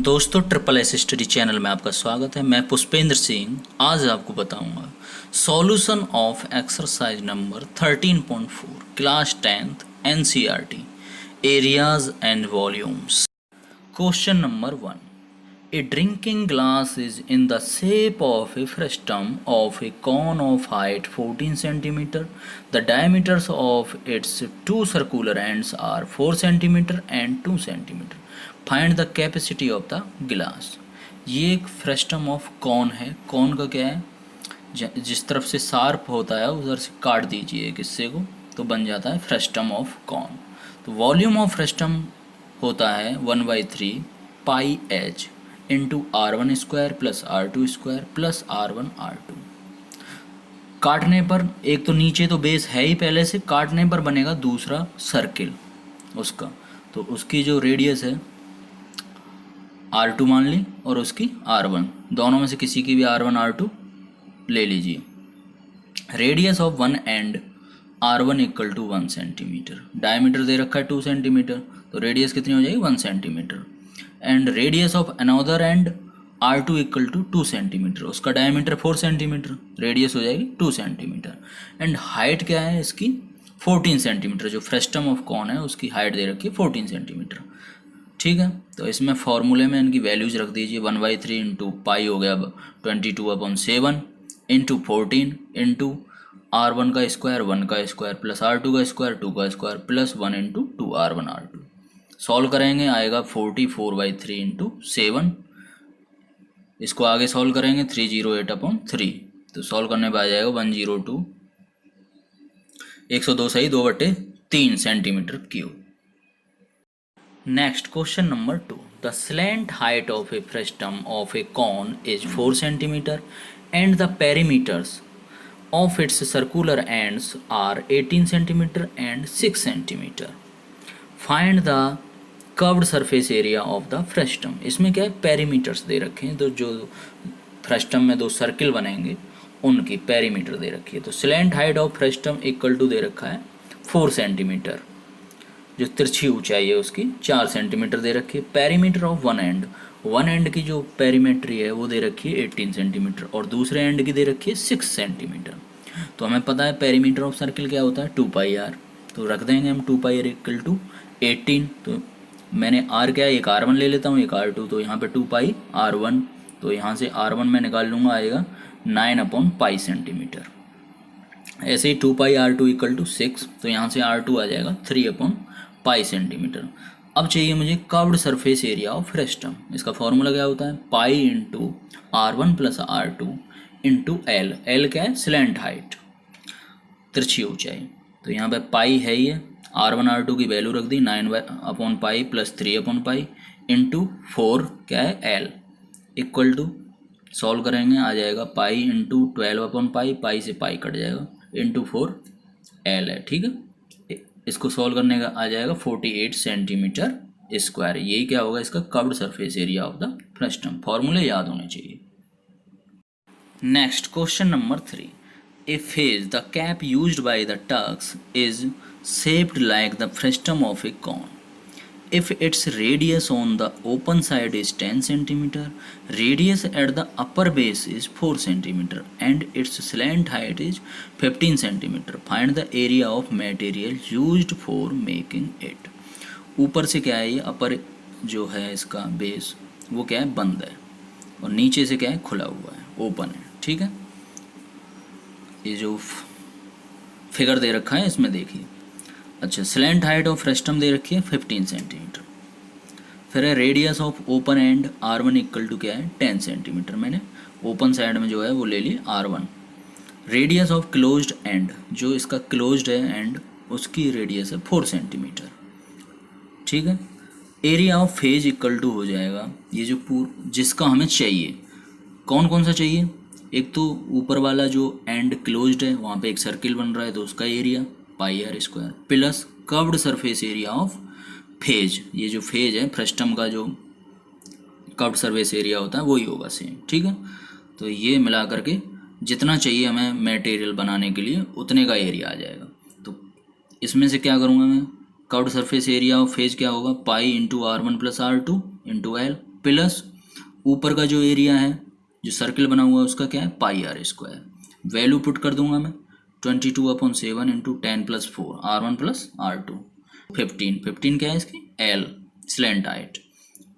दोस्तों triple S study channel में आपका स्वागत है। मैं पुष्पेंद्र सिंह आज आपको बताऊंगा solution of exercise number 13.4 class 10th NCERT areas and volumes. Question number 1, a drinking glass is in the shape of a frustum of a cone of height 14 cm. The diameters of its two circular ends are 4 cm and 2 cm. Find the capacity of the glass. ये एक frustum of cone है। Cone का क्या है, जिस तरफ से sharp होता है उधर से काट दीजिए एक हिस्से को तो बन जाता है फ्रस्टम ऑफ कॉन। तो वॉल्यूम ऑफ फ्रस्टम होता है 1/3 pi h into R1 square plus R2 square plus R1 R2। काटने पर एक तो नीचे तो बेस है ही पहले से, काटने पर बनेगा दूसरा सर्किल उसका, तो उसकी जो रेडियस है R2 मान ली और उसकी R1, दोनों में से किसी की भी R1 R2 ले लीजिए। Radius of one and R1 equal to 1 centimetre, diameter दे रखा है 2 सेंटीमीटर, तो रेडियस कितनी हो जाएगी 1 centimetre. And radius of another end R2 equal to 2 centimetre, उसका डायमीटर 4 सेंटीमीटर, रेडियस हो जाएगी 2 सेंटीमीटर। एंड हाइट क्या है इसकी 14 सेंटीमीटर, जो फ्रस्टम ऑफ कॉन है उसकी हाइट दे रखी है 14 सेंटीमीटर। ठीक है, तो इसमें फॉर्मूले में इनकी वैल्यूज रख दीजिए। 1/3 इंटू पाई हो गया 22/7 इंटू 14 इंटू R1 का स्क्वायर 1 का स्क्वायर प्लस R2 का स्क्वायर 2 का square plus 1 into 2 R1 R2। Solve करेंगे आएगा 44/3 इंटू 7। इसको आगे सॉल्व करेंगे 308/3, तो सॉल्व करने पर आ जाएगा 102 102 सही 2/3 centimetre cube. Next, question number 2. The slant height of a frustum of a cone is 4 cm and the perimeters of its circular ends are 18 cm and 6 cm. Find the curved surface area of the frustum. इसमें क्या है, perimeters दे रखे हैं, तो जो frustum में दो circle बनेंगे उनकी पेरीमीटर दे रखी है। तो slant height of frustum equal to दे रखा है 4 सेंटीमीटर, जो तिरछी ऊंचाई है उसकी 4 सेंटीमीटर दे रखी है। पेरीमीटर ऑफ वन एंड की जो पेरीमेट्री है वो दे रखी है 18 सेंटीमीटर और दूसरे एंड की दे रखी है 6 सेंटीमीटर। तो हमें पता है पेरीमीटर ऑफ सर्किल क्या होता है 2πr, तो रख देंगे हम 2πr इक्वल टू 18। तो मैंने r क्या है, एक R1 ले लेता हूँ एक R2, तो यहाँ पे 2πr1, तो यहाँ से R1 मैं निकाल लूँगा आएगा 9/π सेंटीमीटर। ऐसे ही 2πr2 इक्वल टू 6, तो यहाँ से R2 आ जाएगा 3/π सेंटीमीटर। अब चाहिए मुझे curved surface area of frustum. इसका फॉर्मूला क्या होता है, pi into R1 plus R2 into L. L क्या है, स्लैंट हाइट, तिरछी ऊंचाई, तो यहाँ पे पाई है ही है, R1 R2 की वैल्यू रख दी 9/π प्लस 3/π इंटू 4 क्या है एल, इक्वल टू सॉल्व करेंगे आ जाएगा पाई इंटू 12/π, पाई से पाई कट जाएगा इंटू 4 एल है। ठीक है, इसको सॉल्व करने का आ जाएगा 48 सेंटीमीटर स्क्वायर। यही क्या होगा इसका curved surface area of the frustum. फॉर्मूले याद होने चाहिए। Next question number 3, a fez the cap used by the Turks is shaped like the frustum of a cone. If its radius on the open side is 10 cm, radius at the upper base is 4 cm and its slant height is 15 cm. Find the area of material used for making it. ऊपर से क्या है, ये अपर जो है इसका base वो क्या है बंद है और नीचे से क्या है खुला हुआ है, ओपन है। ठीक है, ये जो फिगर दे रखा है इसमें देखिए। अच्छा, स्लैंट हाइट ऑफ फ्रस्टम दे रखी है 15 सेंटीमीटर, फिर है radius of open end R1 equal to क्या है 10 सेंटीमीटर। मैंने ओपन साइड में जो है वो ले ली R1। Radius of closed end, जो इसका क्लोज्ड है एंड उसकी रेडियस है 4 सेंटीमीटर। ठीक है, area of fez equal to हो जाएगा ये जो जिसका हमें चाहिए, कौन कौन सा चाहिए, एक तो ऊपर वाला जो एंड क्लोज्ड है वहाँ पे एक सर्किल बन रहा है तो उसका area πr square plus curved surface area of phase, ये जो फेज है फ्रस्टम का जो कर्व्ड सरफेस एरिया होता है वही होगा सेम। ठीक है, तो ये मिला करके जितना चाहिए हमें मटेरियल बनाने के लिए उतने का एरिया आ जाएगा। तो इसमें से क्या करूँगा मैं, curved surface area of phase क्या होगा, pi into R1 plus R2 into L, plus ऊपर का जो एरिया है जो सर्किल बना हुआ है उसका क्या है पाई आर स्क्वायर। वैल्यू पुट कर दूंगा मैं 22/7 इंटू 10+4 R1 प्लस R2 15 क्या है इसकी L slant height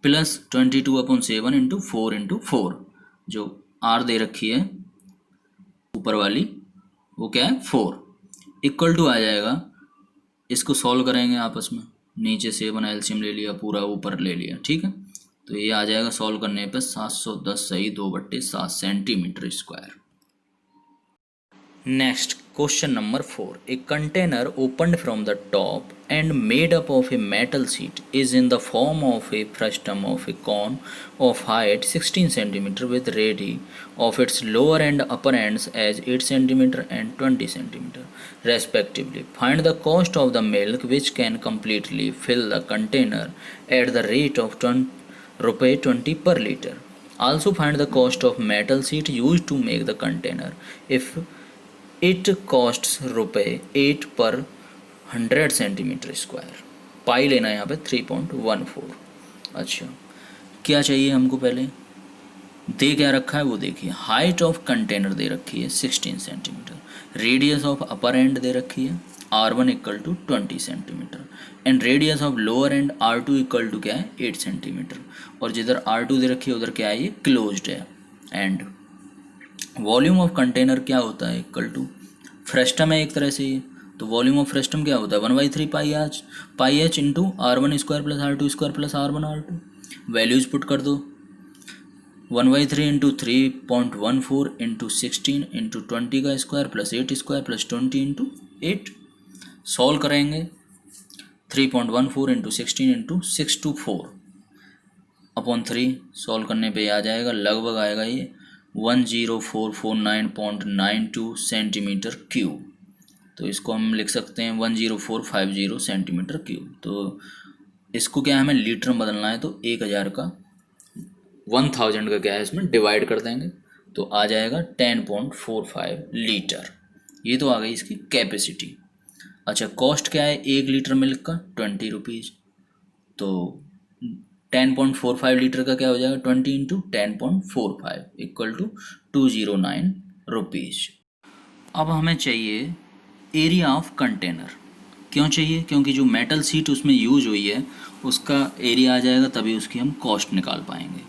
plus 22/7 into 4 जो R दे रखी है ऊपर वाली वो क्या है 4 इक्वल टू आ जाएगा। इसको सॉल्व करेंगे आपस में, नीचे से बना एलसीएम ले लिया पूरा ऊपर ले लिया, ठीक है। तो ये आ जाएगा सॉल्व करने पे 710 सही 2/7 centimetre square. Next question number 4, a container opened from the top and made up of a metal sheet is in the form of a frustum of a cone of height 16 cm with radii of its lower and upper ends as 8 cm and 20 cm respectively. Find the cost of the milk which can completely fill the container at the rate of ₹20 per liter. Also find the cost of metal sheet used to make the container if it costs ₹8 per 100 centimetre square. Pi लेना है यहाँ पे 3.14। अच्छा क्या चाहिए हमको, पहले दे क्या रखा है वो देखिए। हाइट ऑफ कंटेनर दे रखी है 16 centimetre, radius of upper end दे रखी है R1 equal to 20 centimetre and radius of lower end R2 equal to क्या है 8 सेंटीमीटर, और जिधर R2 दे रखी है उधर क्या है ये क्लोज्ड है। एंड वॉल्यूम ऑफ कंटेनर क्या होता है इक्वल टू फ्रेस्टम है एक तरह से ये, तो वॉल्यूम ऑफ फ्रेस्टम क्या होता है 1/3 pi h into R1 square plus R2 square plus R1 R2। Values put कर दो 1/3 इंटू 3.14 इंटू 16 इंटू 20 का square plus 8 square plus 20 into 8। Solve करेंगे 3.14 इंटू 16 इंटू 624/3 सॉल्व करने पे आ जाएगा, लगभग आएगा ये 10449.92 सेंटीमीटर क्यूब। तो इसको हम लिख सकते हैं 10450 सेंटीमीटर क्यूब। तो इसको क्या है हमें लीटर में बदलना है, तो 1000 का 1000 का क्या है इसमें डिवाइड कर देंगे तो आ जाएगा 10.45 लीटर। ये तो आ गई इसकी कैपेसिटी। अच्छा कॉस्ट क्या है 1 लीटर मिल्क का 20 रुपीज़, तो 10.45 लीटर का क्या हो जाएगा 20 इंटू 10.45 इक्वल टू 209 रुपीज़। अब हमें चाहिए एरिया ऑफ कंटेनर। क्यों चाहिए, क्योंकि जो मेटल शीट उसमें यूज हुई है उसका एरिया आ जाएगा, तभी उसकी हम कॉस्ट निकाल पाएंगे,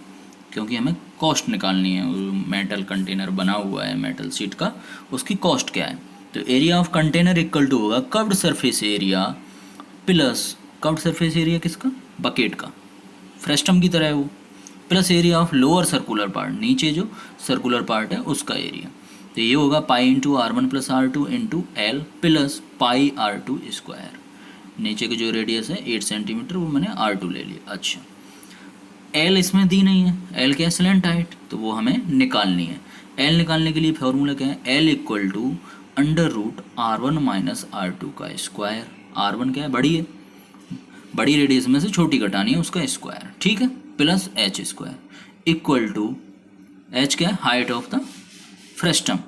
क्योंकि हमें कॉस्ट निकालनी है। मेटल कंटेनर बना हुआ है मेटल शीट का, उसकी कॉस्ट क्या है। तो area of container equal to होगा curved surface area plus curved surface area किसका बकेट का, फ्रेस्टम की तरह है वो, plus area of lower circular part, नीचे जो सर्कुलर पार्ट है उसका एरिया। तो ये होगा pi into R1 plus R2 into L plus pi R2 square. नीचे की जो रेडियस है 8 सेंटीमीटर वो मैंने R2 ले लिया। अच्छा L इसमें दी नहीं है, L क्या है स्लैंट हाइट, तो वो हमें निकालनी है। L निकालने के लिए फॉर्मूला क्या है L equal to √R1 minus R2 का स्क्वायर। R1 क्या है बड़ी रेडियस में से छोटी घटानी है उसका स्क्वायर, ठीक है, plus H square equal to H क्या है height of the frustum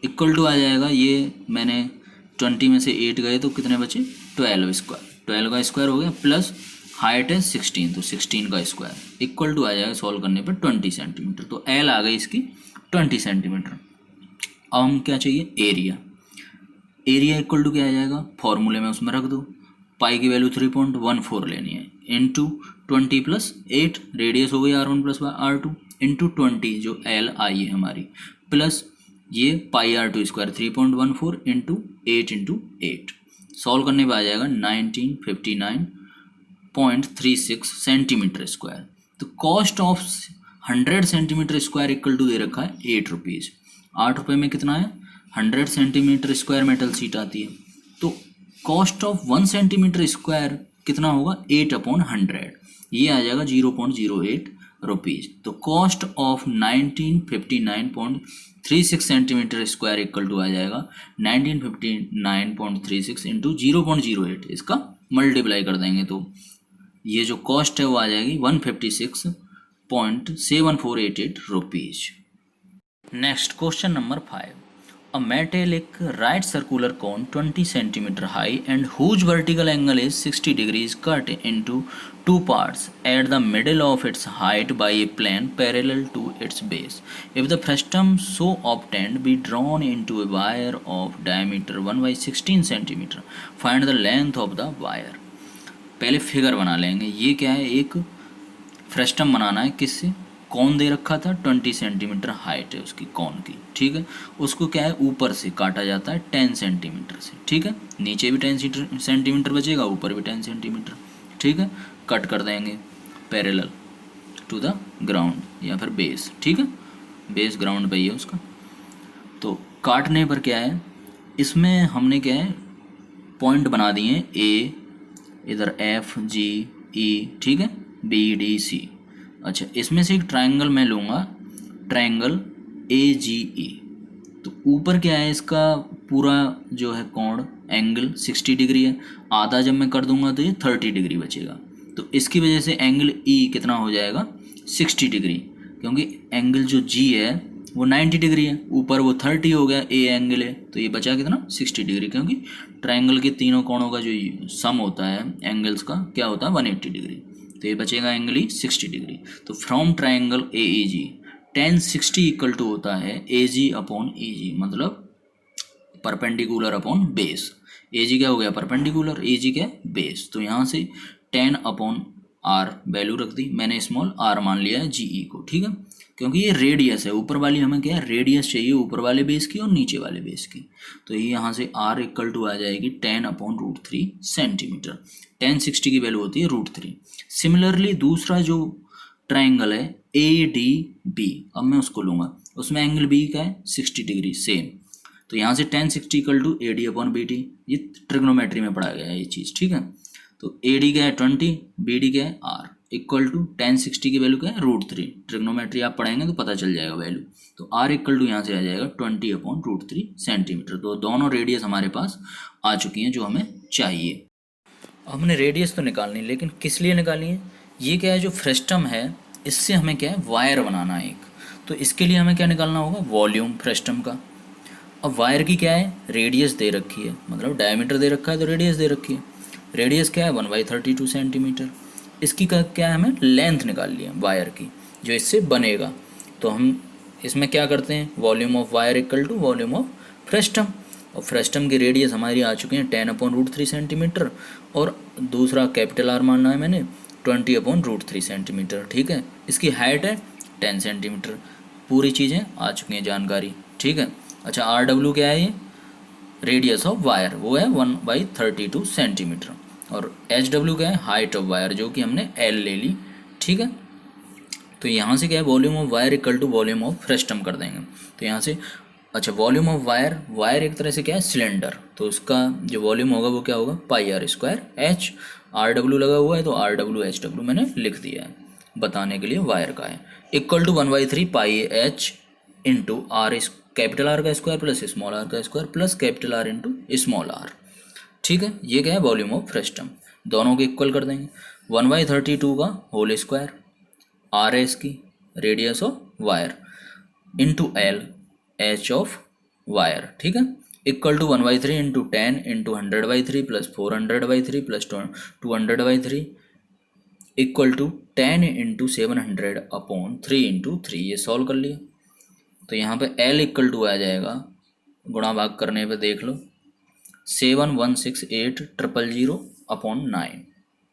equal to आ जाएगा, ये मैंने 20 में से 8 गए तो कितने बचे 12 स्क्वायर, 12 का स्क्वायर हो गया प्लस हाइट है 16 तो 16 का स्क्वायर इक्वल टू आ जाएगा सॉल्व करने पर 20 सेंटीमीटर। तो L आ गई इसकी 20 सेंटीमीटर। अब हम क्या चाहिए एरिया इक्वल टू क्या आ जाएगा फॉर्मूले में उसमें रख दो, पाई की वैल्यू 3.14 लेनी है इंटू 20 प्लस 8 रेडियस हो गई R1 प्लस R2 इंटू 20 जो L आई है हमारी प्लस ये pi R2 square 3.14 into 8 into 8। Solve करने पर आ जाएगा 1959.36 सेंटीमीटर स्क्वायर। तो cost of 100 centimetre square equal to दे रखा है 8 रुपीज़। 8 रुपये में कितना है 100 सेंटीमीटर स्क्वायर मेटल शीट आती है, तो कॉस्ट ऑफ 1 सेंटीमीटर स्क्वायर कितना होगा 8/100, ये आ जाएगा 0.08 रुपीज़। तो cost of 1959.36 centimetre square equal to आ जाएगा 1959.36 इंटू 0.08, इसका मल्टीप्लाई कर देंगे तो ये जो कॉस्ट है वो आ जाएगी 156.7488 rupees. Next question number 5, a a metallic right circular cone 20 centimeter high and whose vertical angle is 60 degrees cut into two parts at the middle of its height by a plane parallel to its base. If the frustum so obtained be drawn into a wire of diameter 1 by 16 centimeter, find the length of the wire. पहले figure बना लेंगे। ये क्या है, एक frustum बनाना है, किससे, कौन दे रखा था 20 सेंटीमीटर हाइट है उसकी कौन की, ठीक है। उसको क्या है ऊपर से काटा जाता है 10 सेंटीमीटर से, ठीक है। नीचे भी 10 सेंटीमीटर बचेगा, ऊपर भी 10 सेंटीमीटर, ठीक है। कट कर देंगे पैरेलल टू द ग्राउंड या फिर बेस, ठीक है। बेस ग्राउंड पे ही है उसका। तो काटने पर क्या है, इसमें हमने क्या है पॉइंट बना दिए ए, इधर एफ जी ई, ठीक है, बी डी सी। अच्छा, इसमें से एक ट्रायंगल मैं लूँगा, ट्रायंगल ए जी ई। तो ऊपर क्या है इसका पूरा जो है कोण एंगल 60 डिग्री है, आधा जब मैं कर दूंगा तो ये 30 डिग्री बचेगा। तो इसकी वजह से एंगल ई कितना हो जाएगा 60 डिग्री, क्योंकि एंगल जो जी है वो 90 डिग्री है, ऊपर वो 30 हो गया, ए एंगल है, तो ये बचा कितना 60 डिग्री, क्योंकि ट्रायंगल के तीनों कोणों का जो सम होता है एंगल्स का क्या होता है 180 डिग्री। तो ये बचेगा एंगल ही 60 डिग्री। तो from triangle A E G tan 60 equal to होता है A G upon E G, मतलब perpendicular upon base. A G क्या हो गया परपेंडिकुलर, ए जी क्या बेस। तो यहाँ से tan अपॉन आर वैल्यू रख दी मैंने, स्मॉल आर मान लिया है जी ई को, ठीक है, क्योंकि ये रेडियस है। ऊपर वाली हमें क्या है रेडियस चाहिए, ऊपर वाले बेस की और नीचे वाले बेस की। तो ये यहाँ से आर इक्वल टू आ जाएगी tan अपॉन √3 सेंटीमीटर। tan 60 की वैल्यू होती है √3। सिमिलरली दूसरा जो ट्राइंगल है ए डी बी, अब मैं उसको लूँगा, उसमें एंगल बी का है 60 डिग्री सेम। तो यहाँ से tan 60 equal to A D upon B D, ये ट्रिग्नोमेट्री में पढ़ा गया है ये चीज़, ठीक है। तो ए डी क्या है 20, बी डी क्या है आर, इक्वल टू tan 60 की वैल्यू क्या है √3। ट्रिग्नोमेट्री आप पढ़ेंगे तो पता चल जाएगा वैल्यू। तो आर इक्वल टू यहाँ से आ जाएगा 20 अपॉन √3 सेंटीमीटर। तो दोनों रेडियस हमारे पास आ चुकी हैं जो हमें चाहिए। हमने रेडियस तो निकालनी, लेकिन किस लिए निकालनी है, ये क्या है जो फ्रस्टम है इससे हमें क्या है वायर बनाना है एक। तो इसके लिए हमें क्या निकालना होगा वॉल्यूम फ्रस्टम का। अब वायर की क्या है रेडियस दे रखी है, मतलब डायमीटर दे रखा है तो रेडियस दे रखी है। रेडियस क्या है 1/32 सेंटीमीटर। इसकी क्या है हमें लेंथ निकालनी है वायर की जो इससे बनेगा। तो हम इसमें क्या करते हैं volume of wire equal to volume of frustum, और फ्रस्टम की रेडियस हमारी आ चुकी है 10 अपॉन √3 सेंटीमीटर, और दूसरा कैपिटल आर मानना है मैंने 20 अपॉन √3 सेंटीमीटर, ठीक है। इसकी हाइट है 10 सेंटीमीटर। पूरी चीज़ें आ चुकी हैं जानकारी, ठीक है। अच्छा आर डब्ल्यू क्या है, ये रेडियस ऑफ वायर वो है 1/32 सेंटीमीटर, और एच डब्ल्यू क्या है हाइट ऑफ वायर जो कि हमने एल ले ली, ठीक है। तो यहाँ से क्या है volume of wire equal to volume of frustum कर देंगे। तो यहाँ से अच्छा वॉल्यूम ऑफ वायर, वायर एक तरह से क्या है सिलेंडर, तो उसका जो वॉल्यूम होगा वो क्या होगा πr² h। आर डब्ल्यू लगा हुआ है तो आर डब्ल्यू एच डब्ल्यू मैंने लिख दिया है बताने के लिए वायर का है, equal to 1/3 πh into R capital R का स्क्वायर प्लस स्मॉल आर का square plus capital R into small R, ठीक है। ये क्या है वॉल्यूम ऑफ फ्रस्टम, दोनों को इक्वल कर देंगे। 1/32 का होल स्क्वायर, आर है इसकी radius of wire, into L H of wire, ठीक है, equal to 1/3 into 10 into 100/3 plus 400/3 plus 200/3 equal to 10 into 700 upon 3 into 3। ये सॉल्व कर लिया। तो यहाँ पे L इक्वल टू आ जाएगा, गुणा भाग करने पे देख लो 7168000 अपॉन 9।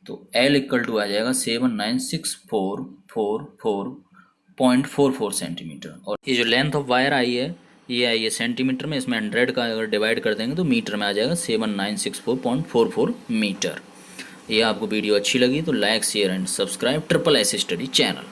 तो L इक्वल टू आ जाएगा 79644.44 सेंटीमीटर। और ये जो लेंथ ऑफ वायर आई है ये आई है सेंटीमीटर में, इसमें 100 का अगर डिवाइड कर देंगे तो मीटर में आ जाएगा 7964.44 मीटर। ये आपको वीडियो अच्छी लगी तो like share and subscribe SSS study channel.